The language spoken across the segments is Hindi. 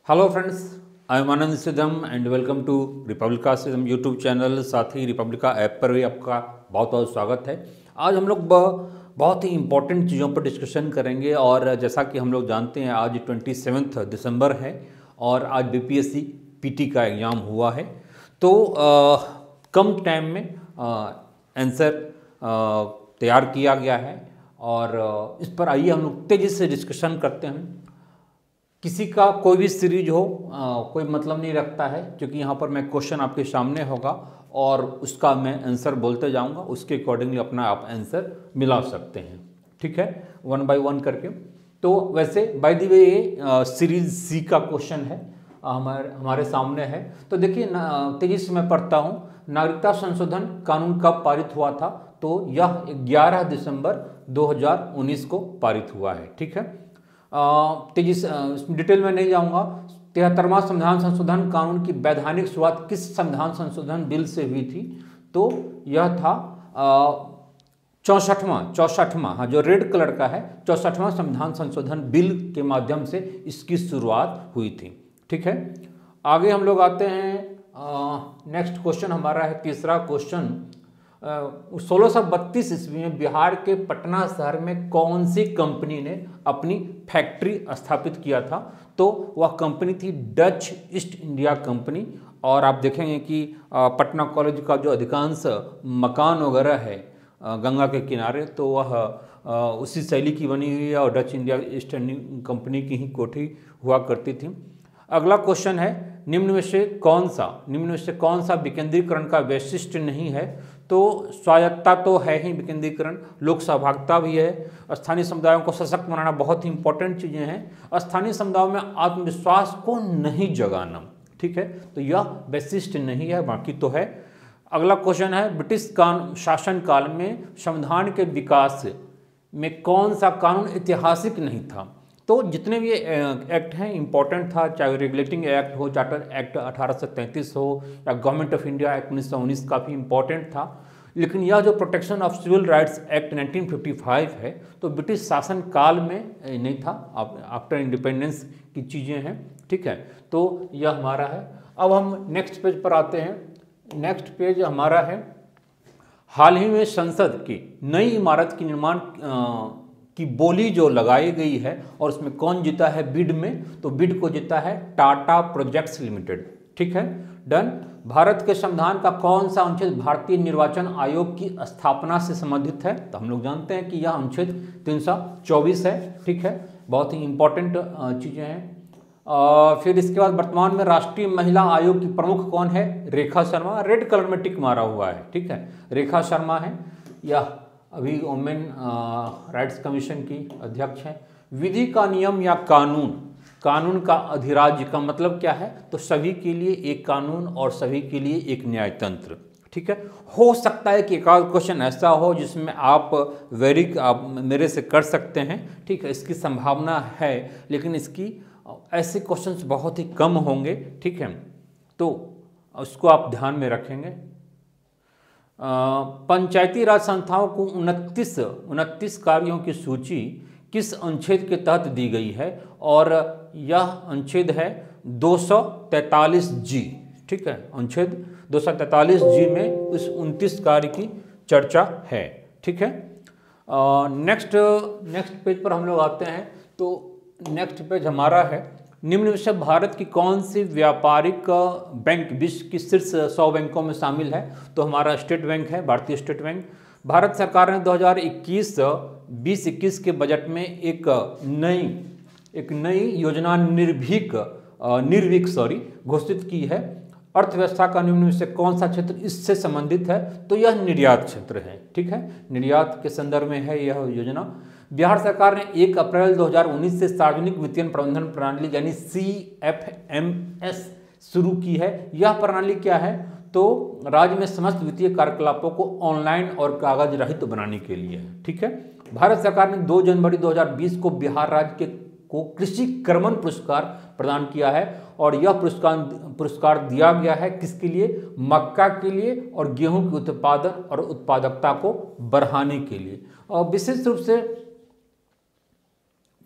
Hello friends, I am Anand Siddham and welcome to Republica Siddham YouTube channel. साथ ही रिपब्लिका ऐप पर भी आपका बहुत बहुत स्वागत है। आज हम लोग बहुत ही इम्पोर्टेंट चीज़ों पर डिस्कशन करेंगे और जैसा कि हम लोग जानते हैं आज 27 दिसंबर है और आज बीपीएससी पीटी का एग्ज़ाम हुआ है। तो कम टाइम में आंसर तैयार किया गया है और इस पर आइए हम लोग तेज़ी से डिस्कशन करते हैं। किसी का कोई भी सीरीज हो कोई मतलब नहीं रखता है, क्योंकि यहाँ पर मैं क्वेश्चन आपके सामने होगा और उसका मैं आंसर बोलते जाऊँगा, उसके अकॉर्डिंगली अपना आप आंसर मिला सकते हैं। ठीक है, वन बाय वन करके। तो वैसे बाय द वे ये सीरीज सी का क्वेश्चन है, हमारे सामने है। तो देखिए तेजी से मैं पढ़ता हूँ। नागरिकता संशोधन कानून कब पारित हुआ था? तो यह 11 दिसंबर 2019 को पारित हुआ है। ठीक है, तेजी से डिटेल में नहीं जाऊंगा। 73वां संविधान संशोधन कानून की वैधानिक शुरुआत किस संविधान संशोधन बिल से हुई थी? तो यह था 64वां, हाँ, जो रेड कलर का है, 64वां संविधान संशोधन बिल के माध्यम से इसकी शुरुआत हुई थी। ठीक है, आगे हम लोग आते हैं। नेक्स्ट क्वेश्चन हमारा है तीसरा क्वेश्चन। 1632 ईस्वी में बिहार के पटना शहर में कौन सी कंपनी ने अपनी फैक्ट्री स्थापित किया था? तो वह कंपनी थी डच ईस्ट इंडिया कंपनी। और आप देखेंगे कि पटना कॉलेज का जो अधिकांश मकान वगैरह है गंगा के किनारे, तो वह उसी शैली की बनी हुई है और Dutch India east India company की ही कोठी हुआ करती थी। अगला क्वेश्चन है, निम्न में से कौन सा विकेंद्रीकरण का वैशिष्ट्य नहीं है? तो स्वायत्तता तो है ही विकेंद्रीकरण, लोक सहभागिता भी है, स्थानीय समुदायों को सशक्त बनाना बहुत ही इंपॉर्टेंट चीज़ें हैं, स्थानीय समुदायों में आत्मविश्वास को नहीं जगाना। ठीक है, तो यह वैशिष्ट्य नहीं है, बाकी तो है। अगला क्वेश्चन है, ब्रिटिश शासन काल में संविधान के विकास में कौन सा कानून ऐतिहासिक नहीं था? तो जितने भी एक्ट हैं इंपॉर्टेंट था, चाहे रेगुलेटिंग एक्ट हो, चार्टर एक्ट 1833 हो या गवर्नमेंट ऑफ इंडिया एक्ट 1919 काफ़ी इंपॉर्टेंट था। लेकिन यह जो Protection of Civil Rights Act 1955 है, तो ब्रिटिश शासन काल में नहीं था, आफ्टर इंडिपेंडेंस की चीज़ें हैं। ठीक है, तो यह हमारा है। अब हम नेक्स्ट पेज पर आते हैं। नेक्स्ट पेज हमारा है, हाल ही में संसद की नई इमारत की निर्माण की बोली जो लगाई गई है और उसमें कौन जीता है बिड में? तो बिड को जीता है टाटा प्रोजेक्ट्स लिमिटेड। ठीक है, डन। भारत के संविधान का कौन सा अनुच्छेद भारतीय निर्वाचन आयोग की स्थापना से संबंधित है? तो हम लोग जानते हैं कि यह अनुच्छेद 324 है। ठीक है, बहुत ही इंपॉर्टेंट चीज़ें हैं। फिर इसके बाद वर्तमान में राष्ट्रीय महिला आयोग की प्रमुख कौन है? रेखा शर्मा, रेड कलर में टिक मारा हुआ है। ठीक है, रेखा शर्मा है, यह अभी वुमेन राइट्स कमीशन की अध्यक्ष हैं। विधि का नियम या कानून का अधिराज्य का मतलब क्या है? तो सभी के लिए एक कानून और सभी के लिए एक न्यायतंत्र। ठीक है, हो सकता है कि एक आध क्वेश्चन ऐसा हो जिसमें आप मेरे से कर सकते हैं। ठीक है, इसकी संभावना है, लेकिन इसकी ऐसे क्वेश्चंस बहुत ही कम होंगे। ठीक है, तो उसको आप ध्यान में रखेंगे। पंचायती राज संस्थाओं को 29 कार्यों की सूची किस अनुच्छेद के तहत दी गई है? और यह अनुच्छेद है 243 जी। ठीक है, अनुच्छेद 243 जी में इस 29 कार्य की चर्चा है। ठीक है, नेक्स्ट पेज पर हम लोग आते हैं। तो नेक्स्ट पेज हमारा है, निम्न में से भारत की कौन सी व्यापारिक बैंक विश्व की शीर्ष 100 बैंकों में शामिल है? तो हमारा स्टेट बैंक है, भारतीय स्टेट बैंक। भारत सरकार ने 2021 के बजट में एक नई योजना निर्भीक घोषित की है। अर्थव्यवस्था का निम्न में से कौन सा क्षेत्र इससे संबंधित है? तो यह निर्यात क्षेत्र है। ठीक है, निर्यात के संदर्भ में है यह योजना। बिहार सरकार ने 1 अप्रैल 2019 से सार्वजनिक वित्तीय प्रबंधन प्रणाली यानी CFMS शुरू की है। यह प्रणाली क्या है? तो राज्य में समस्त वित्तीय कार्यकलापों को ऑनलाइन और कागज रहित बनाने के लिए है। ठीक है, भारत सरकार ने 2 जनवरी 2020 को बिहार राज्य को कृषि कर्मण पुरस्कार प्रदान किया है और यह पुरस्कार दिया गया है किसके लिए? मक्का के लिए और गेहूं के उत्पादन और उत्पादकता को बढ़ाने के लिए। और विशेष रूप से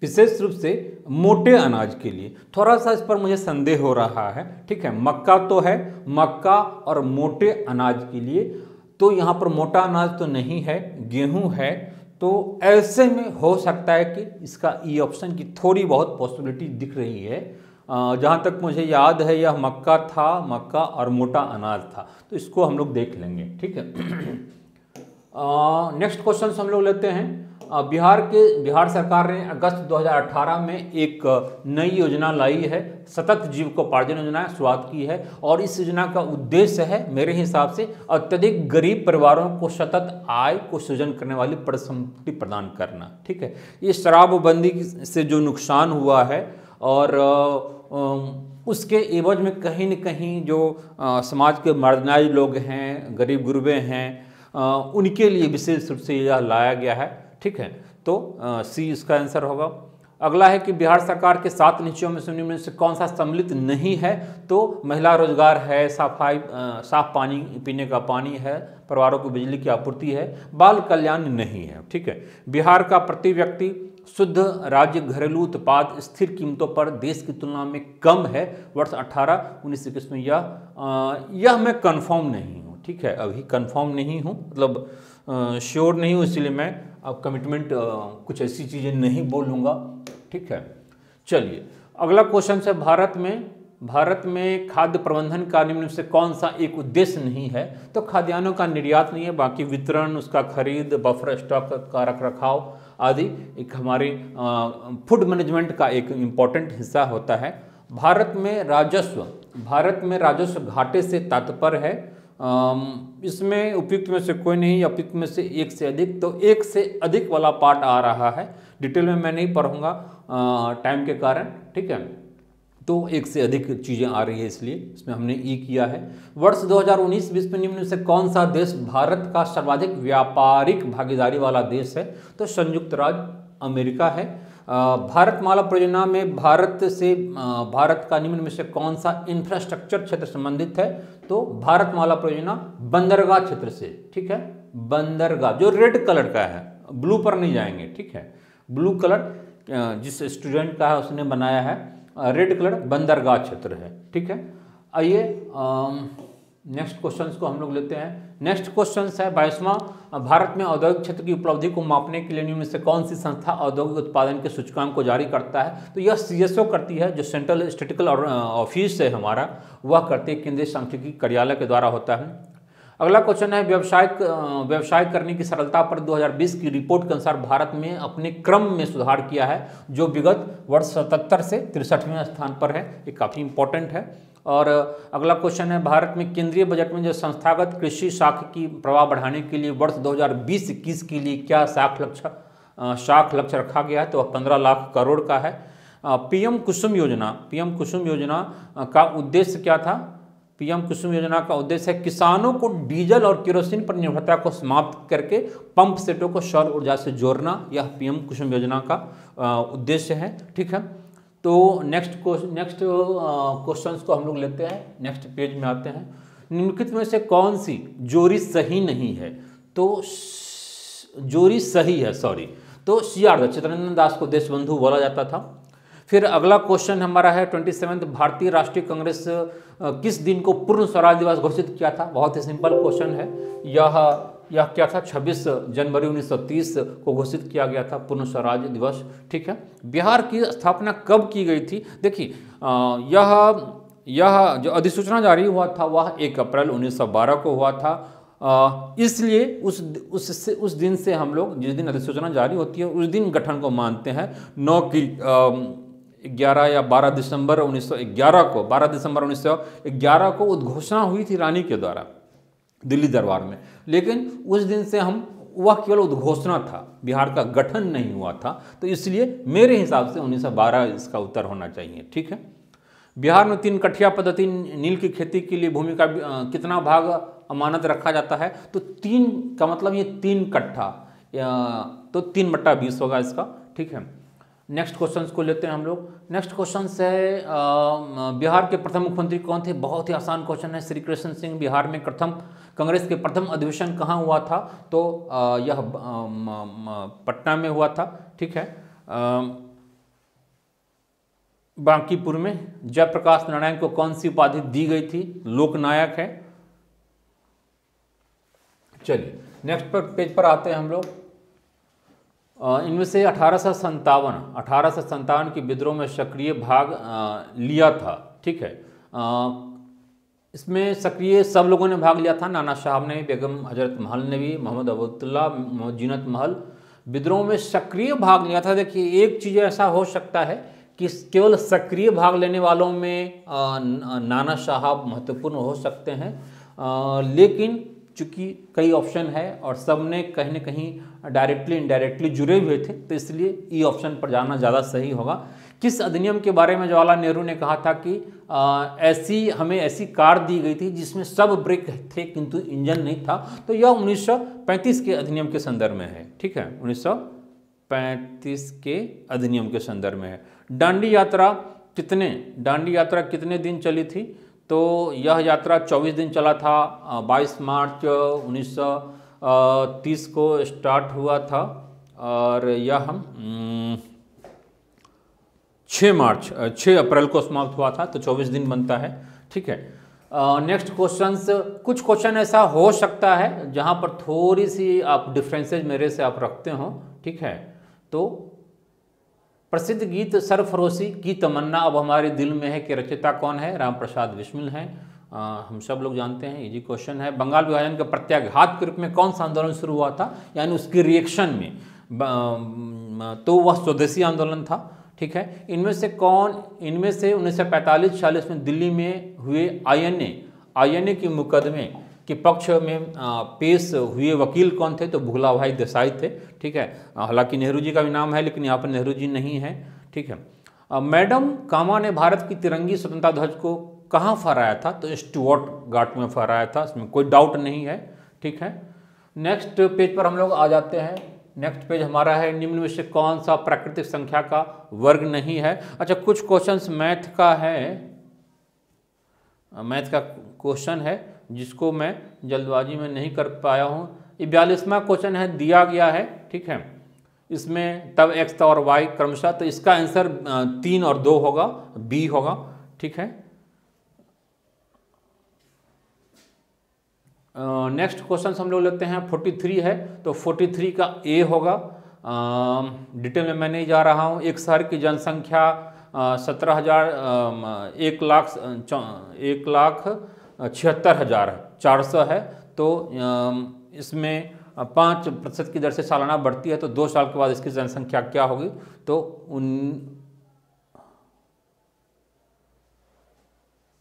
विशेष रूप से मोटे अनाज के लिए। थोड़ा सा इस पर मुझे संदेह हो रहा है, ठीक है। मक्का तो है, मक्का और मोटे अनाज के लिए, तो यहाँ पर मोटा अनाज तो नहीं है, गेहूं है, तो ऐसे में हो सकता है कि इसका ई ऑप्शन की थोड़ी बहुत पॉसिबिलिटी दिख रही है। जहाँ तक मुझे याद है यह मक्का था, मक्का और मोटा अनाज था, तो इसको हम लोग देख लेंगे, ठीक है। नेक्स्ट क्वेश्चन हम लोग लेते हैं। बिहार सरकार ने अगस्त 2018 में एक नई योजना लाई है, सतत जीविकोपार्जन योजना शुरुआत की है, और इस योजना का उद्देश्य है मेरे हिसाब से अत्यधिक गरीब परिवारों को सतत आय को सृजन करने वाली परिसंपत्ति प्रदान करना, ठीक है। ये शराबबंदी से जो नुकसान हुआ है और उसके एवज में कहीं न कहीं जो समाज के मार्जिनाइज लोग हैं, गरीब गुरबे हैं, उनके लिए विशेष रूप से यह लाया गया है, ठीक है। तो सी इसका आंसर होगा। अगला है कि बिहार सरकार के 7 नीतियों में से निम्न में से कौन सा सम्मिलित नहीं है, तो महिला रोजगार है, सफाई, साफ पानी पीने का पानी है, परिवारों को बिजली की आपूर्ति है, बाल कल्याण नहीं है, ठीक है। बिहार का प्रति व्यक्ति शुद्ध राज्य घरेलू उत्पाद स्थिर कीमतों पर देश की तुलना में कम है वर्ष 18-19-21 में। यह मैं कंफर्म नहीं हूँ, ठीक है, अभी कंफर्म नहीं हूँ, मतलब श्योर नहीं हूँ, इसलिए मैं अब कमिटमेंट कुछ ऐसी चीज़ें नहीं बोलूँगा, ठीक है। चलिए अगला क्वेश्चन है, भारत में खाद्य प्रबंधन का निम्न से कौन सा एक उद्देश्य नहीं है, तो खाद्यान्नों का निर्यात नहीं है, बाकी वितरण, उसका खरीद, बफर स्टॉक का रखरखाव आदि एक हमारे फूड मैनेजमेंट का एक इम्पॉर्टेंट हिस्सा होता है। भारत में राजस्व घाटे से तात्पर्य है, इसमें उपयुक्त में से कोई नहीं, उपयुक्त में से एक से अधिक, तो एक से अधिक वाला पार्ट आ रहा है, डिटेल में मैं नहीं पढ़ूंगा टाइम के कारण, ठीक है। तो एक से अधिक चीज़ें आ रही है, इसलिए इसमें हमने ई किया है। वर्ष 2019-20 में निम्न से कौन सा देश भारत का सर्वाधिक व्यापारिक भागीदारी वाला देश है, तो संयुक्त राज्य अमेरिका है। भारतमाला परियोजना में भारत का निम्न में से कौन सा इंफ्रास्ट्रक्चर क्षेत्र संबंधित है, तो भारतमाला परियोजना बंदरगाह क्षेत्र से, ठीक है। बंदरगाह जो रेड कलर का है, ब्लू पर नहीं जाएंगे, ठीक है। ब्लू कलर जिस स्टूडेंट का है उसने बनाया है, रेड कलर बंदरगाह क्षेत्र है, ठीक है। आइए नेक्स्ट क्वेश्चन को हम लोग लेते हैं। नेक्स्ट क्वेश्चन है 22वां, भारत में औद्योगिक क्षेत्र की उपलब्धि को मापने के लिए निम्न से कौन सी संस्था औद्योगिक उत्पादन के सूचकांक को जारी करता है, तो यह CSO करती है, जो सेंट्रल स्टैटिस्टिकल ऑफिस है हमारा, वह करती है, केंद्रीय सांख्यिकी कार्यालय के द्वारा होता है। अगला क्वेश्चन है, व्यवसाय करने की सरलता पर 2020 की रिपोर्ट के अनुसार भारत में अपने क्रम में सुधार किया है, जो विगत वर्ष 77 से 63वें स्थान पर है, ये काफ़ी इंपॉर्टेंट है। और अगला क्वेश्चन है, भारत में केंद्रीय बजट में जो संस्थागत कृषि शाख की प्रवाह बढ़ाने के लिए वर्ष 2020-21 के लिए क्या शाख लक्ष्य रखा गया है, तो 15 लाख करोड़ का है। पीएम कुसुम योजना का उद्देश्य क्या था, पीएम कुसुम योजना का उद्देश्य है किसानों को डीजल और केरोसिन पर निर्भरता को समाप्त करके पंप सेटों को सौर ऊर्जा से जोड़ना, यह पीएम कुसुम योजना का उद्देश्य है, ठीक है। तो नेक्स्ट क्वेश्चंस को हम लोग लेते हैं, नेक्स्ट पेज में आते हैं। निम्नलिखित में से कौन सी जोड़ी सही नहीं है, तो जोड़ी सही है, तो CR चित्तरंजन दास को देशबंधु बोला जाता था। फिर अगला क्वेश्चन हमारा है 27वां, भारतीय राष्ट्रीय कांग्रेस किस दिन को पूर्ण स्वराज दिवस घोषित किया था, बहुत ही सिंपल क्वेश्चन है। यह क्या था, 26 जनवरी 1930 को घोषित किया गया था पूर्ण स्वराज दिवस, ठीक है। बिहार की स्थापना कब की गई थी, देखिए यह जो अधिसूचना जारी हुआ था वह 1 अप्रैल 1912 को हुआ था, इसलिए उस दिन से हम लोग, जिस दिन अधिसूचना जारी होती है उस दिन गठन को मानते हैं। 11 या 12 दिसंबर 1911 को उद्घोषणा हुई थी रानी के द्वारा दिल्ली दरबार में, लेकिन उस दिन से वह केवल उद्घोषणा था, बिहार का गठन नहीं हुआ था, तो इसलिए मेरे हिसाब से 1912 इसका उत्तर होना चाहिए, ठीक है। बिहार में 3 कठिया पद्धति नील की खेती के लिए भूमि का कितना भाग अमानत रखा जाता है, तो 3 का मतलब ये 3 कट्ठा, तो 3/20 होगा इसका, ठीक है। नेक्स्ट क्वेश्चन को लेते हैं हम लोग। नेक्स्ट क्वेश्चन है, बिहार के प्रथम मुख्यमंत्री कौन थे, बहुत ही आसान क्वेश्चन है, श्री कृष्ण सिंह। बिहार में कांग्रेस के प्रथम अधिवेशन कहाँ हुआ था, तो यह पटना में हुआ था, ठीक है। बांकीपुर में जयप्रकाश नारायण को कौन सी उपाधि दी गई थी? लोकनायक है। चलिए नेक्स्ट पर पेज पर आते हैं हम लोग। इनमें से 1857 के विद्रोह में सक्रिय भाग लिया था, ठीक है। इसमें सक्रिय सब लोगों ने भाग लिया था, नाना साहब ने, बेगम हजरत महल ने भी, मोहम्मद अबूतुल्ला, जीनत महल विद्रोह में सक्रिय भाग लिया था। देखिए एक चीज़ ऐसा हो सकता है कि केवल सक्रिय भाग लेने वालों में नाना साहब महत्वपूर्ण हो सकते हैं, लेकिन चूँकि कई ऑप्शन है और सब ने कहीं न कहीं डायरेक्टली इनडायरेक्टली जुड़े हुए थे, तो इसलिए ई ऑप्शन पर जाना ज़्यादा सही होगा। किस अधिनियम के बारे में जवाहरलाल नेहरू ने कहा था कि हमें ऐसी कार दी गई थी जिसमें सब ब्रेक थे किंतु इंजन नहीं था? तो यह 1935 के अधिनियम के संदर्भ में है, ठीक है, 1935 के अधिनियम के संदर्भ में है। दांडी यात्रा कितने दिन चली थी? तो यह यात्रा 24 दिन चला था। 22 मार्च 1930 को स्टार्ट हुआ था और यह 6 अप्रैल को समाप्त हुआ था, तो 24 दिन बनता है, ठीक है। नेक्स्ट क्वेश्चंस, कुछ क्वेश्चन ऐसा हो सकता है जहां पर थोड़ी सी आप डिफरेंसेज मेरे से आप रखते हो, ठीक है। तो प्रसिद्ध गीत सरफरोशी की तमन्ना अब हमारे दिल में है के रचयिता कौन है? राम प्रसाद बिस्मिल हैं, हम सब लोग जानते हैं, इजी क्वेश्चन है। बंगाल विभाजन के प्रत्याघात के रूप में कौन सा आंदोलन शुरू हुआ था, यानी उसके रिएक्शन में? तो वह स्वदेशी आंदोलन था, ठीक है। इनमें से 1945-46 में दिल्ली में हुए आईएनए के मुकदमे के पक्ष में पेश हुए वकील कौन थे? तो भूला भाई देसाई थे, ठीक है। हालांकि नेहरू जी का भी नाम है लेकिन यहाँ पर नेहरू जी नहीं है, ठीक है। मैडम कामा ने भारत की तिरंगी स्वतंत्रता ध्वज को कहाँ फहराया था? तो स्टुअर्ट घाट में फहराया था, इसमें कोई डाउट नहीं है, ठीक है। नेक्स्ट पेज पर हम लोग आ जाते हैं। नेक्स्ट पेज हमारा है, निम्न में से कौन सा प्राकृतिक संख्या का वर्ग नहीं है? अच्छा, कुछ क्वेश्चंस मैथ का क्वेश्चन है जिसको मैं जल्दबाजी में नहीं कर पाया हूँ। ये 42वां क्वेश्चन है, दिया गया है, ठीक है। इसमें तब x और y क्रमशः, तो इसका आंसर 3 और 2 होगा, बी होगा, ठीक है। नेक्स्ट क्वेश्चन हम लोग लेते हैं, 43 है, तो 43 का ए होगा। डिटेल में मैं नहीं जा रहा हूँ। एक शहर की जनसंख्या 1,76,400 है, तो इसमें 5% की दर से सालाना बढ़ती है, तो 2 साल के बाद इसकी जनसंख्या क्या होगी? तो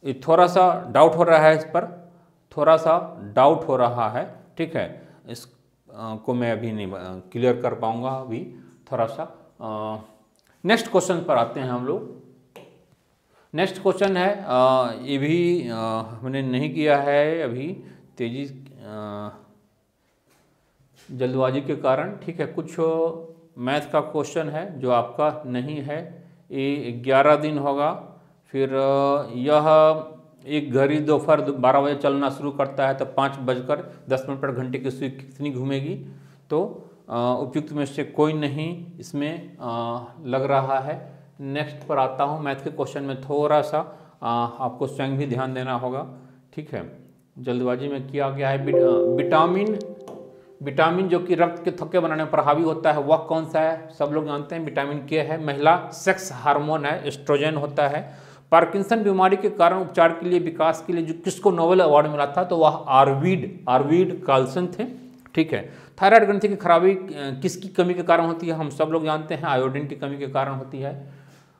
ये थोड़ा सा डाउट हो रहा है, इस पर थोड़ा सा डाउट हो रहा है, ठीक है। इस को मैं अभी नहीं क्लियर कर पाऊंगा, अभी थोड़ा सा। नेक्स्ट क्वेश्चन पर आते हैं हम लोग। नेक्स्ट क्वेश्चन है, ये भी हमने नहीं किया है अभी, तेजी जल्दबाजी के कारण, ठीक है। कुछ मैथ का क्वेश्चन है जो आपका नहीं है, ये 11 दिन होगा। फिर यह एक घड़ी दोपहर 12 बजे चलना शुरू करता है, तो 5:10 पर घंटे की सुई कितनी घूमेगी? तो उपयुक्त में से कोई नहीं इसमें लग रहा है। नेक्स्ट पर आता हूँ। मैथ के क्वेश्चन में थोड़ा सा आपको स्वयं भी ध्यान देना होगा, ठीक है। जल्दबाजी में किया गया है। विटामिन जो कि रक्त के थक्के बनाने पर हावी होता है, वह कौन सा है? सब लोग जानते हैं, विटामिन के है। महिला सेक्स हार्मोन है, एस्ट्रोजन होता है। पार्किंसन बीमारी के कारण उपचार के लिए, विकास के लिए जो किसको नोबेल अवार्ड मिला था? तो वह आर्विड कार्लसन थे, ठीक है। थायराइड ग्रंथि की खराबी किसकी कमी के कारण होती है? हम सब लोग जानते हैं, आयोडीन की कमी के कारण होती है।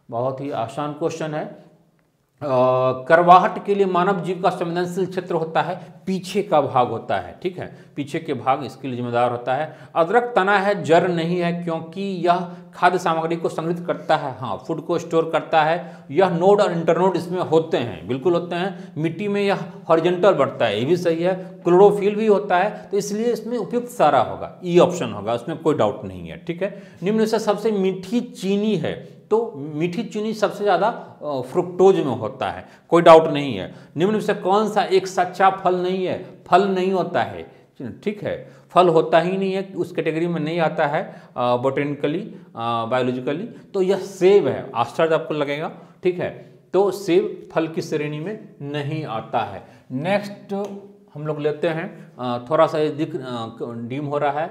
बहुत ही आसान क्वेश्चन है। करवाहट के लिए मानव जीव का संवेदनशील क्षेत्र होता है, पीछे का भाग होता है, ठीक है। पीछे के भाग इसके लिए जिम्मेदार होता है। अदरक तना है, जड़ नहीं है, क्योंकि यह खाद्य सामग्री को संग्रहित करता है, हाँ, फूड को स्टोर करता है। यह नोड और इंटरनोड इसमें होते हैं, बिल्कुल होते हैं। मिट्टी में यह हॉरिजॉन्टल बढ़ता है, ये भी सही है। क्लोरोफिल भी होता है, तो इसलिए इसमें उपयुक्त सारा होगा, ई ऑप्शन होगा, उसमें कोई डाउट नहीं है, ठीक है। निम्न से सबसे मीठी चीनी है, तो मीठी चीनी सबसे ज़्यादा फ्रुक्टोज में होता है, कोई डाउट नहीं है। निम्न में से कौन सा एक सच्चा फल नहीं है? फल नहीं होता है, ठीक है, फल होता ही नहीं है, उस कैटेगरी में नहीं आता है बोटेनिकली बायोलॉजिकली। तो यह सेब है, आश्चर्य आपको लगेगा, ठीक है। तो सेब फल की श्रेणी में नहीं आता है। नेक्स्ट हम लोग लेते हैं, थोड़ा सा अधिक डीम हो रहा है।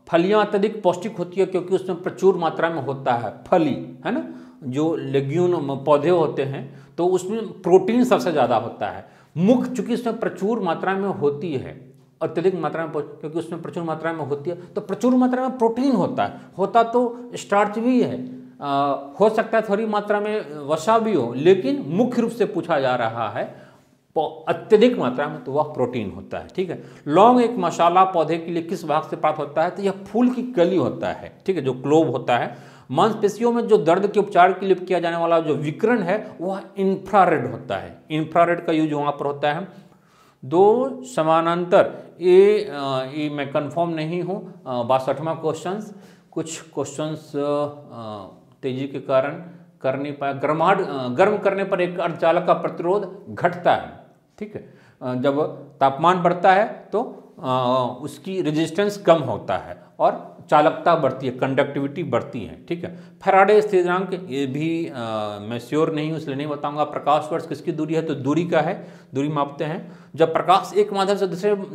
फलियां अत्यधिक पौष्टिक होती है क्योंकि उसमें प्रचुर मात्रा में होता है फली, है ना, जो लेग्यूम पौधे होते हैं तो उसमें प्रोटीन सबसे ज़्यादा होता है। मुख चूंकि इसमें प्रचुर मात्रा में होती है, अत्यधिक मात्रा में, क्योंकि उसमें प्रचुर मात्रा में होती है तो प्रचुर मात्रा में प्रोटीन होता है। होता तो स्टार्च भी है, हो सकता है थोड़ी मात्रा में वसा भी हो, लेकिन मुख्य रूप से पूछा जा रहा है अत्यधिक मात्रा में तो वह प्रोटीन होता है, ठीक है। लौंग एक मसाला पौधे के लिए किस भाग से प्राप्त होता है? तो यह फूल की कली होता है, ठीक है, जो क्लोव होता है। मांसपेशियों में जो दर्द के उपचार के लिए किया जाने वाला जो विकिरण है वह इंफ्रारेड होता है। इंफ्रारेड का यूज वहाँ पर होता है। दो समानांतर, ये मैं कंफर्म नहीं हूँ। 62वां क्वेश्चन, कुछ क्वेश्चंस तेजी के कारण कर नहीं पाया। गर्म करने पर एक अर्धचालक का प्रतिरोध घटता है, ठीक है। जब तापमान बढ़ता है तो उसकी रेजिस्टेंस कम होता है और चालकता बढ़ती है, कंडक्टिविटी बढ़ती है, ठीक है। फैराडे स्थिरांक, ये भी मैं श्योर नहीं हूँ इसलिए नहीं बताऊंगा। प्रकाश वर्ष किसकी दूरी है? तो दूरी का है, दूरी मापते हैं। जब प्रकाश एक माध्यम से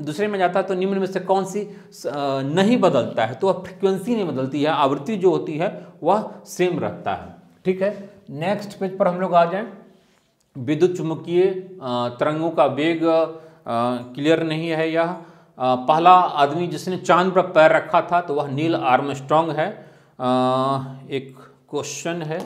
दूसरे में जाता है तो निम्न में से कौन सी नहीं बदलता है? तो वह फ्रिक्वेंसी नहीं बदलती है, आवृत्ति जो होती है वह सेम रहता है, ठीक है। नेक्स्ट पेज पर हम लोग आ जाएं। विद्युत चुम्बकीय तरंगों का वेग क्लियर नहीं है। यह पहला आदमी जिसने चांद पर पैर रखा था तो वह नील आर्मस्ट्रांग है। एक क्वेश्चन है,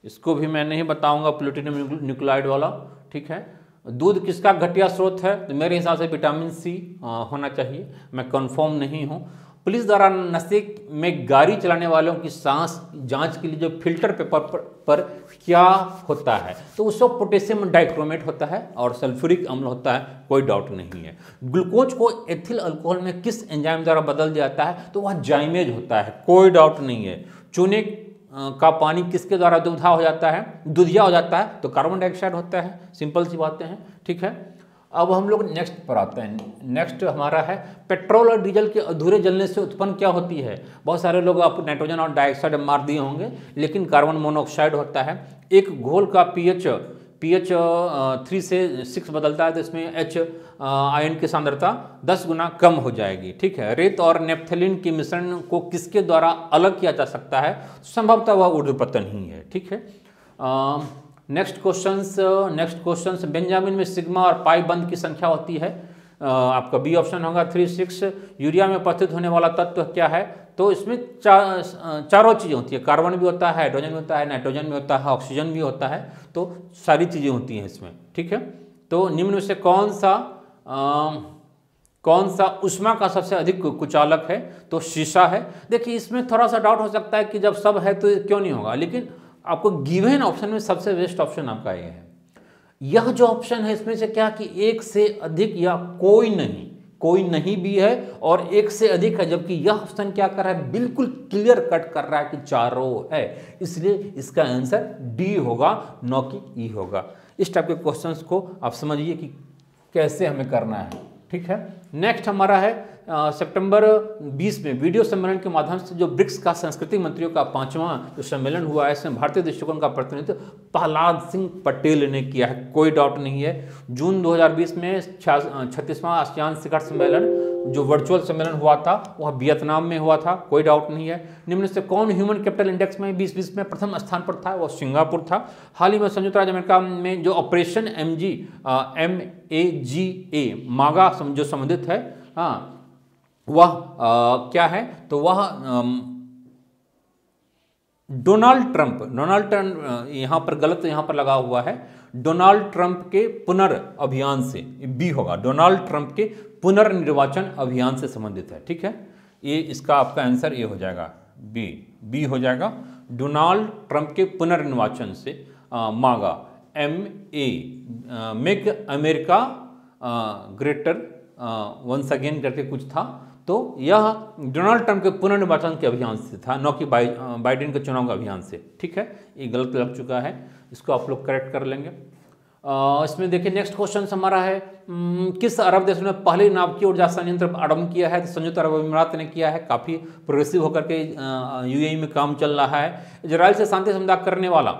इसको भी मैं नहीं बताऊंगा, प्लूटोनियम न्यूक्लाइड वाला, ठीक है। दूध किसका घटिया स्रोत है? तो मेरे हिसाब से विटामिन सी होना चाहिए, मैं कंफर्म नहीं हूँ। पुलिस द्वारा नशे में गाड़ी चलाने वालों की सांस जांच के लिए जो फिल्टर पेपर पर क्या होता है? तो उसको पोटेशियम डाइक्रोमेट होता है और सल्फ्यूरिक अम्ल होता है, कोई डाउट नहीं है। ग्लूकोज को एथिल अल्कोहल में किस एंजाइम द्वारा बदल दिया जाता है? तो वह जाइमेज होता है, कोई डाउट नहीं है। चूने का पानी किसके द्वारा दुधिया हो जाता है? तो कार्बन डाइऑक्साइड होता है, सिंपल सी बातें हैं, ठीक है। अब हम लोग नेक्स्ट पर आते हैं। नेक्स्ट हमारा है पेट्रोल और डीजल के अधूरे जलने से उत्पन्न क्या होती है? बहुत सारे लोग आप नाइट्रोजन और डाइऑक्साइड मार दिए होंगे, लेकिन कार्बन मोनोऑक्साइड होता है। एक घोल का पीएच 3 से 6 बदलता है तो इसमें H आयन की सांद्रता 10 गुना कम हो जाएगी, ठीक है। रेत और नेप्थलीन के मिश्रण को किसके द्वारा अलग किया जा सकता है? संभवतः वह ऊर्ध्वपतन ही है, ठीक है। नेक्स्ट क्वेश्चंस बेंजामिन में सिग्मा और पाई बंद की संख्या होती है, आपका बी ऑप्शन होगा 3, 6। यूरिया में उपस्थित होने वाला तत्व क्या है? तो इसमें चारों चीज़ें होती है, कार्बन भी होता है, हाइड्रोजन भी होता है, नाइट्रोजन भी होता है, ऑक्सीजन भी होता है, तो सारी चीज़ें होती हैं इसमें, ठीक है। तो निम्न में से कौन सा ऊष्मा का सबसे अधिक कुचालक है? तो शीशा है। देखिए इसमें थोड़ा सा डाउट हो सकता है कि जब सब है तो क्यों नहीं होगा, लेकिन आपको गिवन ऑप्शन में सबसे बेस्ट ऑप्शन आपका ये है। यह जो ऑप्शन है इसमें से क्या कि एक से अधिक या कोई नहीं भी है और एक से अधिक है, जबकि यह ऑप्शन क्या कर रहा है? बिल्कुल क्लियर कट कर रहा है कि चारों है, इसलिए इसका आंसर डी होगा, न कि ई होगा। इस टाइप के क्वेश्चंस को आप समझिए कि कैसे हमें करना है, ठीक है। नेक्स्ट हमारा है सितंबर 20 में वीडियो सम्मेलन के माध्यम से जो ब्रिक्स का संस्कृति मंत्रियों का 5वां जो सम्मेलन हुआ है, इसमें भारतीय दृष्टिकोण का प्रतिनिधित्व प्रहलाद सिंह पटेल ने किया है, कोई डाउट नहीं है। जून 2020 में 36वां आसियान शिखर सम्मेलन जो वर्चुअल सम्मेलन हुआ था वह वियतनाम में हुआ था, कोई डाउट नहीं है। निम्न से कौन ह्यूमन कैपिटल इंडेक्स में 2020 में प्रथम स्थान पर था? वह सिंगापुर था। हाल ही में संयुक्त राज्य अमेरिका में जो ऑपरेशन MAGA मागा जो संबंधित है, हाँ वह क्या है? तो वह डोनाल्ड ट्रंप यहाँ पर गलत यहाँ पर लगा हुआ है, डोनाल्ड ट्रंप के पुनर्अभियान से, बी होगा, डोनाल्ड ट्रंप के पुनर्निर्वाचन अभियान से संबंधित है, ठीक है। ये इसका आपका आंसर ये हो जाएगा, बी हो जाएगा। डोनाल्ड ट्रंप के पुनर्निर्वाचन से MAGA make America greater once again करके कुछ था, तो यह डोनाल्ड ट्रंप के पुनर्निर्वाचन के अभियान से था, न कि बाइडेन के चुनाव के अभियान से, ठीक है। ये गलत लग चुका है, इसको आप लोग करेक्ट कर लेंगे। इसमें देखिए नेक्स्ट क्वेश्चन हमारा है किस अरब देश ने पहले नाभिकीय ऊर्जा संयंत्र आरंभ किया है? तो संयुक्त अरब अमीरात ने किया है। काफ़ी प्रोग्रेसिव होकर के यूएई में काम चल रहा है। इजराइल से शांति समझौता करने वाला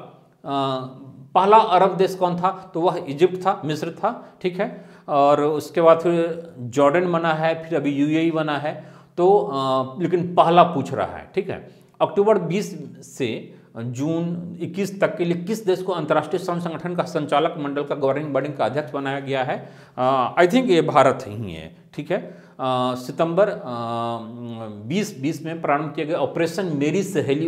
पहला अरब देश कौन था? तो वह इजिप्ट था, मिस्र था, ठीक है। और उसके बाद फिर जॉर्डन बना है, फिर अभी यूएई बना है। तो लेकिन पहला पूछ रहा है, ठीक है। अक्टूबर 20 से जून 21 तक के लिए किस देश को अंतर्राष्ट्रीय श्रम संगठन का संचालक मंडल का गवर्निंग बॉडी का अध्यक्ष बनाया गया है? आई थिंक ये भारत ही है, ठीक है। सितंबर 2020 में प्रारंभ किया गया ऑपरेशन मेरी सहेली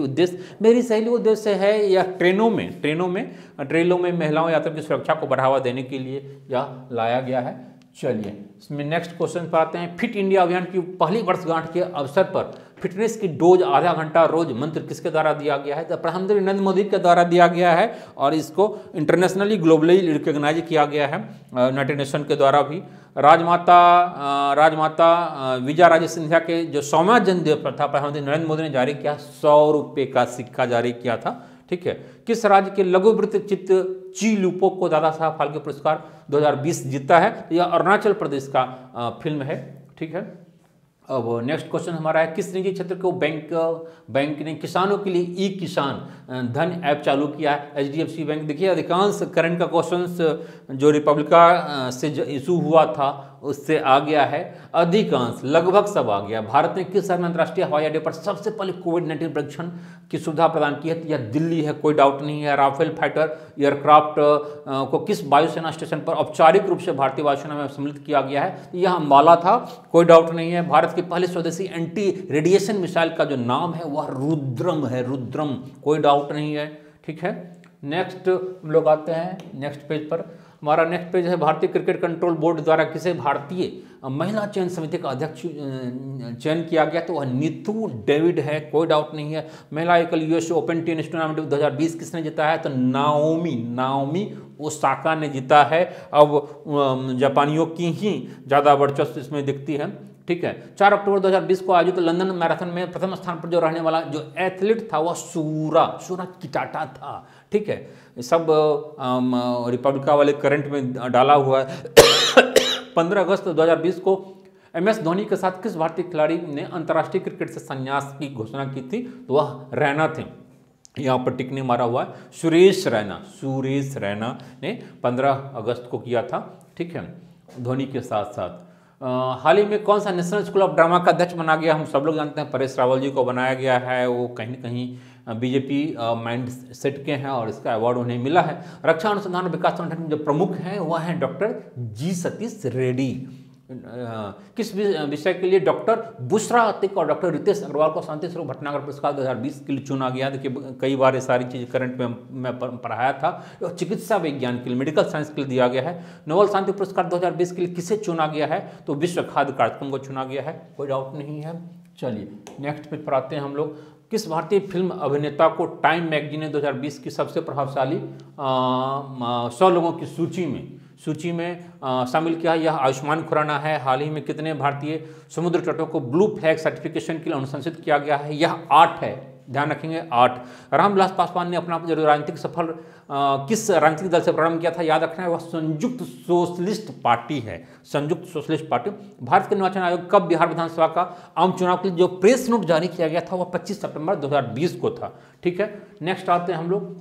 उद्देश्य है या ट्रेनों में महिलाओं यात्रियों की सुरक्षा को बढ़ावा देने के लिए यह लाया गया है। चलिए इसमें नेक्स्ट क्वेश्चन पर आते हैं। फिट इंडिया अभियान की पहली वर्षगांठ के अवसर पर फिटनेस की डोज आधा घंटा रोज मंत्र किसके द्वारा दिया गया है? तो प्रधानमंत्री नरेंद्र मोदी के द्वारा दिया गया है और इसको इंटरनेशनली ग्लोबली रिकॉग्नाइज किया गया है यूनाइटेड नेशन के द्वारा भी। राजमाता विजया राजे सिंधिया के जो 100वां जन्मदिन पर था प्रधानमंत्री नरेंद्र मोदी ने जारी किया 100 रुपये का सिक्का जारी किया था, ठीक है। किस राज्य के लघु वृत्त चित्र ची लुपो को दादा साहब फाल्के पुरस्कार 2020 जीता है? यह अरुणाचल प्रदेश का फिल्म है, ठीक है। अब नेक्स्ट क्वेश्चन हमारा है किस निजी क्षेत्र को बैंक ने किसानों के लिए ई किसान धन ऐप चालू किया है? HDFC bank. देखिए अधिकांश करंट का क्वेश्चंस जो रिपब्लिका से इशू हुआ था उससे आ गया है, अधिकांश लगभग सब आ गया। भारत ने किस शहर में अंतर्राष्ट्रीय हवाई अड्डे पर सबसे पहले कोविड-19 परीक्षण की सुविधा प्रदान की है? यह दिल्ली है, कोई डाउट नहीं है। राफेल फाइटर एयरक्राफ्ट को किस वायुसेना स्टेशन पर औपचारिक रूप से भारतीय वायुसेना में सम्मिलित किया गया है? यह अंबाला था, कोई डाउट नहीं है। भारत के पहले स्वदेशी एंटी रेडिएशन मिसाइल का जो नाम है वह रुद्रम है, रुद्रम, कोई डाउट नहीं है, ठीक है। नेक्स्ट हम लोग आते हैं नेक्स्ट पेज पर। हमारा नेक्स्ट पेज है भारतीय क्रिकेट कंट्रोल बोर्ड द्वारा किसे भारतीय महिला चयन समिति का अध्यक्ष चयन किया गया? तो वह नीतू डेविड है, कोई डाउट नहीं है। महिला एकल यूएस ओपन टेनिस टूर्नामेंट 2020 किसने जीता है? तो नाओमी ओसाका ने जीता है। अब जापानियों की ही ज़्यादा वर्चस्व इसमें दिखती है, ठीक है। 4 अक्टूबर 2020 को आयोजित लंदन मैराथन में प्रथम स्थान पर जो रहने वाला जो एथलीट था वह सूरा किटाटा था, ठीक है। सब रिपब्लिका वाले करंट में डाला हुआ है। 15 अगस्त 2020 को MS धोनी के साथ किस भारतीय खिलाड़ी ने अंतर्राष्ट्रीय क्रिकेट से संन्यास की घोषणा की थी? तो वह रैना थे, यहाँ पर टिक ने मारा हुआ है, सुरेश रैना ने 15 अगस्त को किया था, ठीक है, धोनी के साथ साथ। हाल ही में कौन सा नेशनल स्कूल ऑफ ड्रामा का अध्यक्ष बना गया? हम सब लोग जानते हैं परेश रावल जी को बनाया गया है। वो कहीं न कहीं बीजेपी माइंड सेट के हैं और इसका अवार्ड उन्हें मिला है। रक्षा अनुसंधान और विकास संगठन के जो प्रमुख हैं वह हैं डॉक्टर जी सतीश रेड्डी। किस विषय के लिए डॉक्टर बुशरा अतिक और डॉक्टर रितेश अग्रवाल को शांति स्वरूप भटनागर पुरस्कार 2020 के लिए चुना गया? देखिए कई बार ये सारी चीज़ करंट में मैं पढ़ाया था। चिकित्सा विज्ञान के लिए, मेडिकल साइंस के लिए दिया गया है। नोबेल शांति पुरस्कार 2020 के लिए किसे चुना गया है? तो विश्व खाद्य कार्यक्रम को चुना गया है, कोई डाउट नहीं है। चलिए नेक्स्ट पेज पर आते हैं हम लोग। किस भारतीय फिल्म अभिनेता को टाइम मैगजीन ने 2020 की सबसे प्रभावशाली 100 लोगों की सूची में शामिल किया? यह आयुष्मान खुराना है। हाल ही में कितने भारतीय समुद्र तटों को ब्लू फ्लैग सर्टिफिकेशन के लिए अनुशंसित किया गया है? यह 8 है, ध्यान रखेंगे 8। रामविलास पासवान ने अपना जो राजनीतिक सफर किस राजनीतिक दल से प्रारंभ किया था? याद रखना है वह संयुक्त सोशलिस्ट पार्टी है, संयुक्त सोशलिस्ट पार्टी। भारत के निर्वाचन आयोग कब बिहार विधानसभा का आम चुनाव के लिए जो प्रेस नोट जारी किया गया था वह 25 सितंबर 2020 को था, ठीक है। नेक्स्ट आते हैं हम लोग।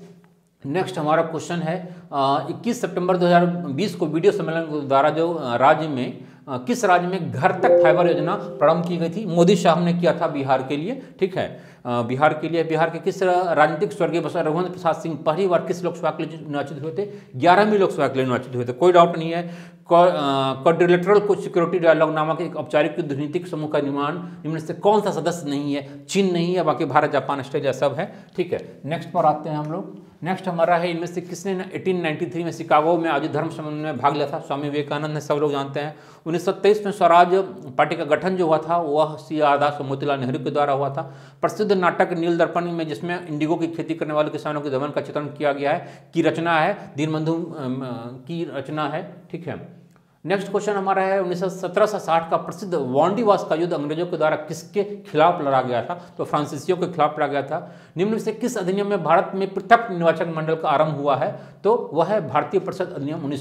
नेक्स्ट हमारा क्वेश्चन है 21 सितंबर 2020 को वीडियो सम्मेलन द्वारा जो किस राज्य में घर तक फाइबर योजना प्रारंभ की गई थी? मोदी साहब ने किया था बिहार के लिए, ठीक है। बिहार के किस राजनीतिक स्वर्गीय रघुवंश प्रसाद सिंह पहली बार किस लोकसभा के लिए निर्वाचित हुए थे? 11वीं लोकसभा के लिए निर्वाचित हुए थे, कोई डाउट नहीं है। क्वाड्रिलेटरल को सिक्योरिटी डायलॉग नामक एक औपचारिक राजनीतिक समूह का निर्माण इनमें से कौन सा सदस्य नहीं है? चीन नहीं है, बाकी भारत, जापान, ऑस्ट्रेलिया सब है, ठीक है। नेक्स्ट पर आते हैं हम लोग। नेक्स्ट हमारा है इनमें से किसने 1893 में शिकागो में आयोजित धर्म सम्मेलन में भाग लिया था? स्वामी विवेकानंद ने, सब लोग जानते हैं। 1923 में स्वराज पार्टी का गठन जो हुआ था वह सी आर दास और मोतीलाल नेहरू के द्वारा हुआ था। प्रसिद्ध नाटक नील दर्पण में जिसमें इंडिगो की खेती करने वाले किसानों के दमन का चित्रण किया गया है की रचना है दीनबंधु की रचना है, ठीक है। नेक्स्ट क्वेश्चन हमारा है 1917 से 60 का प्रसिद्ध वांडीवास का युद्ध अंग्रेजों के द्वारा किसके खिलाफ लड़ा गया था? तो फ्रांसीसियों के खिलाफ लड़ा गया था। निम्न में से किस अधिनियम में भारत में पृथक निर्वाचन मंडल का आरंभ हुआ है? तो वह है भारतीय परिषद अधिनियम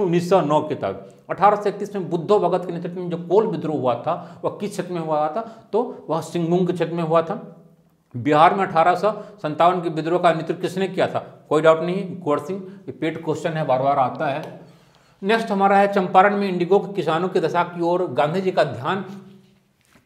1909 के तहत। 1831 में बुद्धो भगत के नेतृत्व में जो कोल विद्रोह हुआ था वह किस क्षेत्र में हुआ था? तो वह सिंहभूम के क्षेत्र में हुआ था। बिहार में 1857 के विद्रोह का नेतृत्व किसने किया था? कोई डाउट नहीं, कुंवर सिंह। ये पेट क्वेश्चन है, बार बार आता है। नेक्स्ट हमारा है चंपारण में इंडिगो के किसानों की दशा की ओर गांधी जी का ध्यान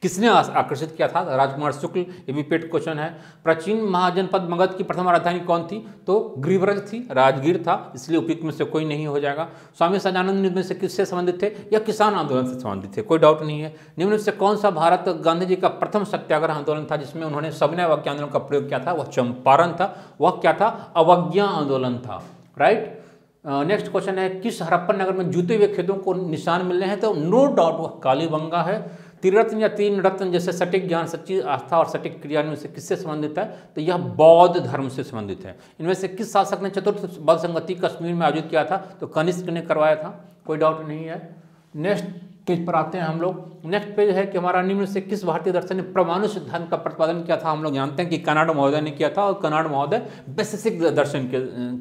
किसने आकर्षित किया था? राजकुमार शुक्ल। ये भी पेट क्वेश्चन है। प्राचीन महाजनपद मगध की प्रथम राजधानी कौन थी? तो गृहव्रज थी, राजगीर था, इसलिए उपयुक्त में से कोई नहीं हो जाएगा। स्वामी सदानंद में से किससे संबंधित थे? या किसान आंदोलन से संबंधित थे, कोई डाउट नहीं है। निम्न में से कौन सा भारत गांधी जी का प्रथम सत्याग्रह आंदोलन था जिसमें उन्होंने सविनय अवज्ञा आंदोलन का प्रयोग किया था? वह चंपारण था। वह क्या था? अवज्ञा आंदोलन था, राइट। नेक्स्ट क्वेश्चन है किस हड़प्पन नगर में जूते हुए खेतों को निशान मिलने हैं? तो नो डाउट वह कालीबंगा है। त्रिरत्न या तीन रत्न जैसे सटीक ज्ञान, सच्ची आस्था और सटीक क्रिया में से किससे संबंधित है? तो यह बौद्ध धर्म से संबंधित है। इनमें से किस शासक ने चतुर्थ बल संगति कश्मीर में आयोजित किया था? तो कनिष्क ने करवाया था, कोई डाउट नहीं है। नेक्स्ट पेज पर आते हैं हम लोग। नेक्स्ट पेज है कि हमारा निम्न से किस भारतीय दर्शन ने परमाणु सिद्धांत का प्रतिपादन किया था? हम लोग जानते हैं कि कनाड महोदय ने किया था, और कनाड महोदय वैशेषिक दर्शन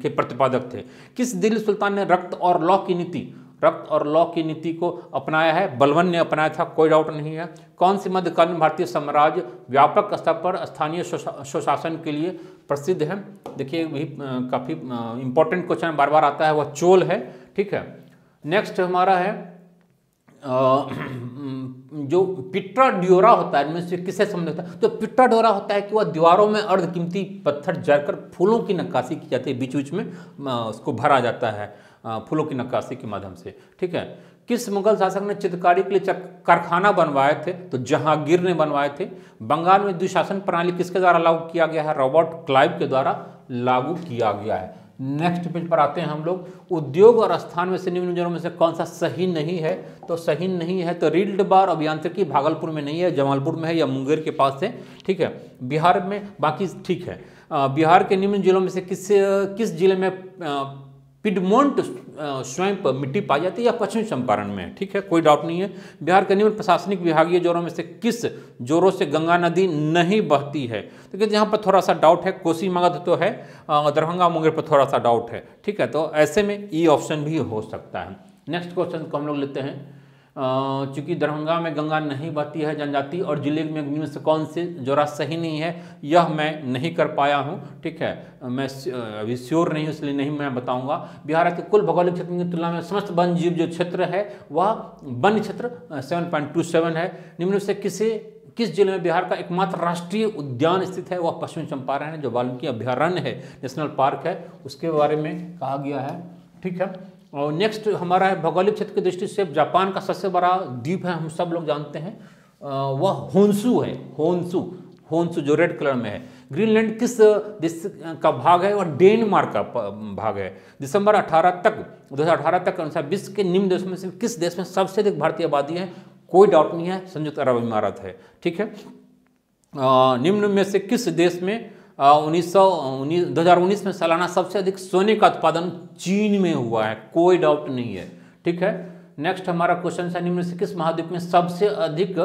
के प्रतिपादक थे। किस दिल्ली सुल्तान ने रक्त और लौ की नीति को अपनाया है? बलबन ने अपनाया था, कोई डाउट नहीं है। कौन सी मध्यकालीन भारतीय साम्राज्य व्यापक स्तर पर स्थानीय स्वशासन के लिए प्रसिद्ध है? देखिए भी काफ़ी इंपॉर्टेंट क्वेश्चन बार बार आता है, वह चोल है, ठीक है। नेक्स्ट हमारा है जो पिट्रा ड्योरा होता है इनमें से किससे संबंधित होता है? तो पिट्रा ड्योरा होता है कि वह दीवारों में अर्धकीमती पत्थर जड़कर फूलों की नक्काशी की जाती है, बीच बीच में उसको भरा जाता है फूलों की नक्काशी के माध्यम से, ठीक है। किस मुगल शासक ने चित्रकारी के लिए कारखाना बनवाए थे? तो जहांगीर ने बनवाए थे। बंगाल में द्विशासन प्रणाली किसके द्वारा लागू किया गया है? रॉबर्ट क्लाइव के द्वारा लागू किया गया है। नेक्स्ट पेज पर आते हैं हम लोग। उद्योग और स्थान में से निम्न जोड़ों में से कौन सा सही नहीं है? तो सही नहीं है तो रील्ड बार अभियांत्रिकी भागलपुर में नहीं है, जमालपुर में है या मुंगेर के पास है, ठीक है। बिहार में बाकी ठीक है। बिहार के निम्न जिलों में से किस जिले में पिडमोंट स्वयं मिट्टी पाई जाती है? या पश्चिम चंपारण में, ठीक है, कोई डाउट नहीं है। बिहार के निम्न प्रशासनिक विभागीय जोरों में से किस जोरों से गंगा नदी नहीं बहती है? तो यहाँ पर थोड़ा सा डाउट है, कोसी मगध तो है, दरभंगा मुंगेर पर थोड़ा सा डाउट है, ठीक है। तो ऐसे में ई ऑप्शन भी हो सकता है। नेक्स्ट क्वेश्चन को हम लोग लेते हैं। चूंकि दरभंगा में गंगा नहीं बहती है, जनजाति और जिले में निम्न से कौन से जोड़ा सही नहीं है, यह मैं नहीं कर पाया हूँ, ठीक है। मैं अभी श्योर नहीं हूँ इसलिए नहीं मैं बताऊँगा। बिहार के कुल भौगोलिक क्षेत्र की तुलना में समस्त वन जीव जो क्षेत्र है वह वन क्षेत्र 7.27 है। निम्न से किस जिले में बिहार का एकमात्र राष्ट्रीय उद्यान स्थित है? वह पश्चिम चंपारण है, जो वाल्मीकि अभ्यारण्य है, नेशनल पार्क है, उसके बारे में कहा गया है, ठीक है। और नेक्स्ट हमारा है भौगोलिक क्षेत्र की दृष्टि से जापान का सबसे बड़ा द्वीप है, हम सब लोग जानते हैं, वह होन्शु है। होन्शु जो रेड कलर में है। ग्रीनलैंड किस देश का भाग है? वह डेनमार्क का भाग है। दिसंबर 2018 तक अनुसार विश्व के निम्न देशों में से किस देश में सबसे अधिक भारतीय आबादी है? कोई डाउट नहीं है, संयुक्त अरब अमीरात है, ठीक है। निम्न में से किस देश में 2019 में सालाना सबसे अधिक सोने का उत्पादन चीन में हुआ है? कोई डाउट नहीं है, ठीक है। नेक्स्ट हमारा क्वेश्चन है निम्न से किस महाद्वीप में सबसे अधिक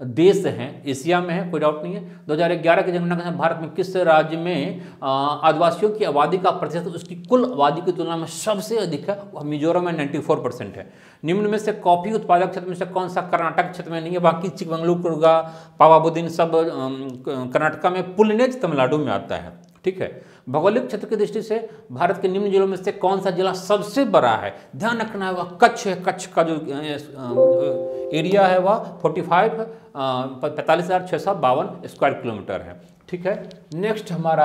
देश हैं? एशिया में है, कोई डाउट नहीं है। 2011 की जनगणना के अनुसार भारत में किस राज्य में आदिवासियों की आबादी का प्रतिशत उसकी कुल आबादी की तुलना में सबसे अधिक है? वह मिजोरम में 94% है। निम्न में से कॉफी उत्पादक क्षेत्र में से कौन सा कर्नाटक क्षेत्र में नहीं है? बाकी चिकमंगलुरु, पावाबुदीन सब कर्नाटका में, पुलनेज तमिलनाडु में आता है, ठीक है। भौगोलिक क्षेत्र की दृष्टि से भारत के निम्न जिलों में से कौन सा जिला सबसे बड़ा है? ध्यान रखना है वह कच्छ है। कच्छ का जो एरिया है वह 45,652 स्क्वायर किलोमीटर है, ठीक है। नेक्स्ट हमारा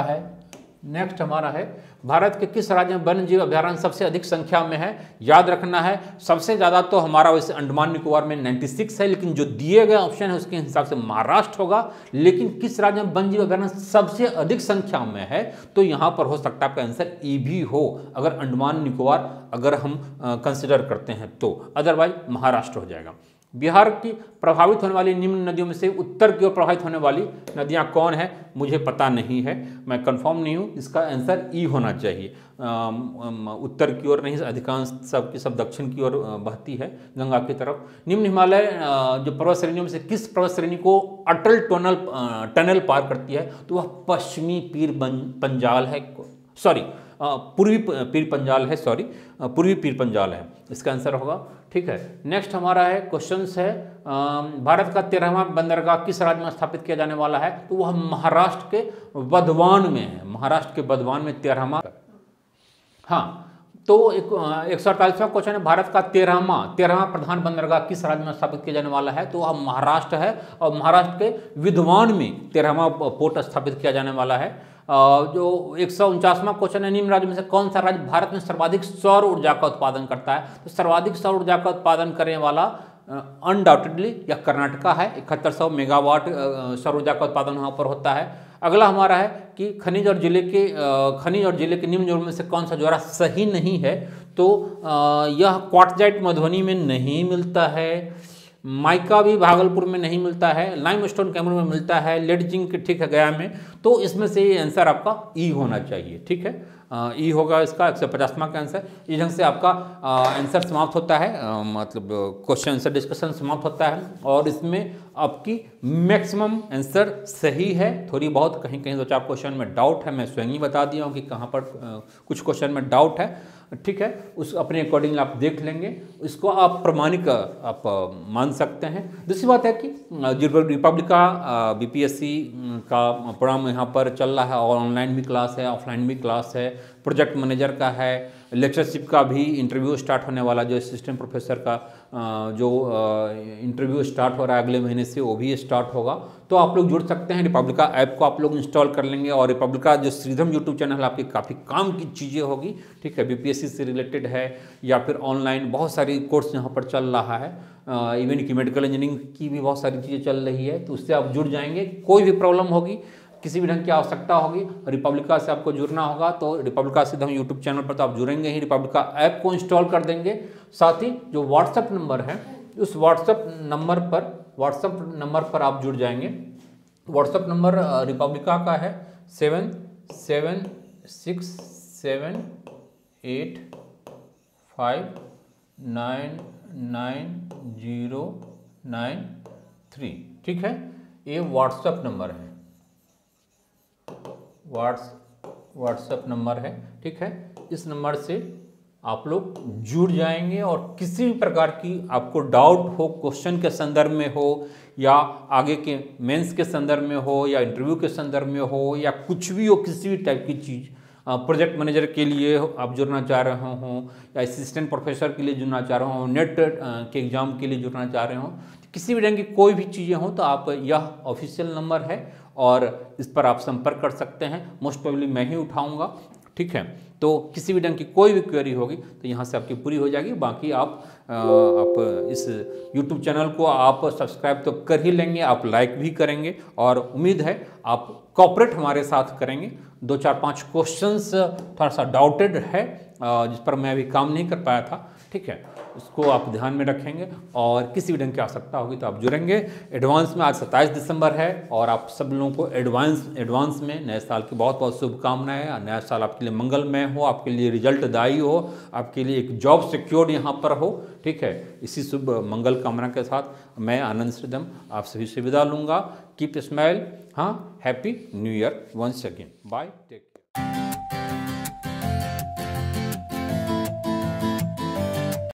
है भारत के किस राज्य में वन्य जीव अभ्यारण्य सबसे अधिक संख्या में है? याद रखना है सबसे ज़्यादा तो हमारा वैसे अंडमान निकोबार में 96 है, लेकिन जो दिए गए ऑप्शन है उसके हिसाब से महाराष्ट्र होगा। लेकिन किस राज्य में वन्य जीव अभ्यारण्य सबसे अधिक संख्या में है? तो यहाँ पर हो सकता है आपका आंसर ए भी हो, अगर अंडमान निकोबार अगर हम कंसिडर करते हैं तो, अदरवाइज महाराष्ट्र हो जाएगा। बिहार की प्रभावित होने वाली निम्न नदियों में से उत्तर की ओर प्रभावित होने वाली नदियां कौन है, मुझे पता नहीं है, मैं कंफर्म नहीं हूं। इसका आंसर ई होना चाहिए। उत्तर की ओर नहीं, अधिकांश सब की सब दक्षिण की ओर बहती है गंगा की तरफ। निम्न हिमालय जो पर्वत श्रेणियों में से किस पर्वत श्रेणी को अटल टनल पार करती है, तो वह पश्चिमी पीर पंजाल है, सॉरी पूर्वी पीर पंजाल है, सॉरी पूर्वी पीर पंजाल है, इसका आंसर होगा। ठीक है, नेक्स्ट हमारा है क्वेश्चन है भारत का 13वां बंदरगाह किस राज्य में स्थापित किया जाने वाला है, तो वह महाराष्ट्र के बधवान में है, महाराष्ट्र के बधवान में 13वां। हाँ, तो 148वां क्वेश्चन है भारत का 13वां प्रधान बंदरगाह किस राज्य में स्थापित किया जाने वाला है, तो वह महाराष्ट्र है और महाराष्ट्र के विधवान में 13वां पोर्ट स्थापित किया जाने वाला है। जो 149वां क्वेश्चन है निम्न राज्य में से कौन सा राज्य भारत में सर्वाधिक सौर ऊर्जा का उत्पादन करता है, तो सर्वाधिक सौर ऊर्जा का उत्पादन करने वाला अनडाउटेडली यह कर्नाटका है, 7100 मेगावाट सौर ऊर्जा का उत्पादन वहाँ पर होता है। अगला हमारा है कि खनिज और जिले के निम्न जोड़ में से कौन सा जोड़ा सही नहीं है, तो यह क्वार्टजाइट मधुबनी में नहीं मिलता है, माइका भी भागलपुर में नहीं मिलता है, लाइमस्टोन कैमरून में मिलता है, लेड जिंक ठीक है गया में, तो इसमें से ये आंसर आपका ई होना चाहिए। ठीक है, ई होगा इसका 150वां का आंसर। इस ढंग से आपका आंसर समाप्त होता है, मतलब क्वेश्चन आंसर डिस्कशन समाप्त होता है और इसमें आपकी मैक्सिमम आंसर सही है। थोड़ी बहुत कहीं कहीं 2-4 क्वेश्चन में डाउट है, मैं स्वयं ही बता दिया हूँ कि कहाँ पर कुछ क्वेश्चन में डाउट है। ठीक है, उस अपने अकॉर्डिंग आप देख लेंगे, इसको आप प्रमाणिक आप मान सकते हैं। दूसरी बात है कि रिपब्लिका बीपीएससी का प्रोग्राम यहाँ पर चल रहा है और ऑनलाइन भी क्लास है, ऑफलाइन भी क्लास है, प्रोजेक्ट मैनेजर का है, लेक्चरशिप का भी इंटरव्यू स्टार्ट होने वाला, जो असिस्टेंट प्रोफेसर का जो इंटरव्यू स्टार्ट हो रहा है अगले महीने से, वो भी स्टार्ट होगा। तो आप लोग जुड़ सकते हैं, रिपब्लिका ऐप को आप लोग इंस्टॉल कर लेंगे और रिपब्लिका जो श्रीधम यूट्यूब चैनल है आपकी काफ़ी काम की चीज़ें होगी। ठीक है, बीपीएससी से रिलेटेड है या फिर ऑनलाइन बहुत सारी कोर्स यहाँ पर चल रहा है, इवन की मेडिकल इंजीनियरिंग की भी बहुत सारी चीज़ें चल रही है, तो उससे आप जुड़ जाएंगे। कोई भी प्रॉब्लम होगी, किसी भी ढंग की आवश्यकता होगी, रिपब्लिका से आपको जुड़ना होगा, तो रिपब्लिका से हम यूट्यूब चैनल पर तो आप जुड़ेंगे ही, रिपब्लिका ऐप को इंस्टॉल कर देंगे। साथ ही जो व्हाट्सएप नंबर है, उस व्हाट्सएप नंबर पर आप जुड़ जाएंगे। व्हाट्सएप नंबर रिपब्लिका का है 776785999093। ठीक है, ये व्हाट्सएप नंबर है, व्हाट्सएप नंबर है। ठीक है, इस नंबर से आप लोग जुड़ जाएंगे और किसी भी प्रकार की आपको डाउट हो, क्वेश्चन के संदर्भ में हो या आगे के मेंस के संदर्भ में हो या इंटरव्यू के संदर्भ में हो या कुछ भी हो, किसी भी टाइप की चीज़, प्रोजेक्ट मैनेजर के लिए आप जुड़ना चाह रहे हों या असिस्टेंट प्रोफेसर के लिए जुड़ना चाह रहे हों, नेट के एग्ज़ाम के लिए जुड़ना चाह रहे हों, किसी भी ढंग की कोई भी चीज़ें हों, तो आप यह ऑफिशियल नंबर है और इस पर आप संपर्क कर सकते हैं। मोस्ट प्रोबेबली मैं ही उठाऊंगा। ठीक है, तो किसी भी ढंग की कोई भी क्वेरी होगी तो यहाँ से आपकी पूरी हो जाएगी। बाकी आप इस YouTube चैनल को आप सब्सक्राइब तो कर ही लेंगे, आप लाइक भी करेंगे और उम्मीद है आप कोऑपरेट हमारे साथ करेंगे। 2-4-5 क्वेश्चंस थोड़ा सा डाउटेड है जिस पर मैं अभी काम नहीं कर पाया था। ठीक है, उसको आप ध्यान में रखेंगे और किसी भी ढंग की आवश्यकता होगी तो आप जुड़ेंगे। एडवांस में आज 27 दिसंबर है और आप सब लोगों को एडवांस में नए साल की बहुत बहुत शुभकामनाएं। नया साल आपके लिए मंगलमय हो, आपके लिए रिजल्टदायी हो, आपके लिए एक जॉब सिक्योर्ड यहाँ पर हो। ठीक है, इसी शुभ मंगल कामना के साथ मैं आनंद श्रीधम आप सभी से विदा लूँगा। Keep smile. हाँ, happy new year once again. Bye, take care.